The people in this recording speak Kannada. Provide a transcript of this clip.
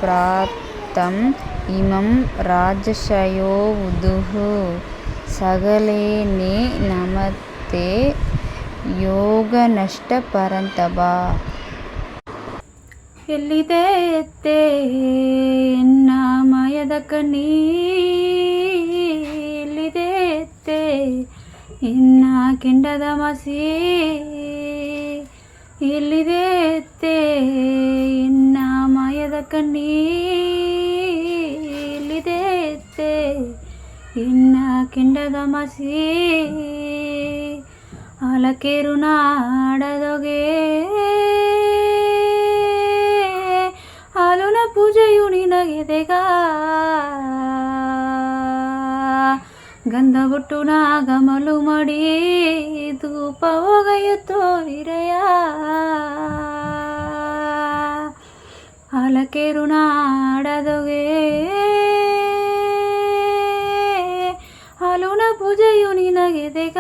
ಪ್ರಾಪ್ತಂ ಇಮಂ ರಾಜರ್ಷಯೋ ವಿದುಃ ಸಕಲೇನೆ ನಮಸ್ತೆ ಯೋಗನಷ್ಟ ಪರಂತಪ. ಎಲ್ಲಿದೆ ಎತ್ತೆ ಎನ್ನ ಮಾಯದ ಕಣ್ಣಿ, ಎಲ್ಲಿದೆ ಎತ್ತೆ ಎನ್ನ ಕೆಂಡದ ಮಸಿ, ಎಲ್ಲಿದೆ ಎತ್ತೆ ಎನ್ನ ಮಾಯದ ಕಣ್ಣಿ, ಎಲ್ಲಿದೆ ಎತ್ತೆ ಎನ್ನ ಕೆಂಡದ ಮಸಿ. ಅಲಕೇರು ನಾಡದೊಗೆ ಹಾಲುನ ಪೂಜೆಯು ನಿನಗೆದೆಗ, ಗಂಧ ಬೊಟ್ಟು ನಾಗಮಲು ಮಡಿ ಧೂಪ ಹೋಗಯುತ್ತೋ ವಿರಯ. ಅಲಕೇರು ನಾಡದೊಗೆ ಹಾಲುನ ಪೂಜೆಯು ನಿನಗೆದೆಗ.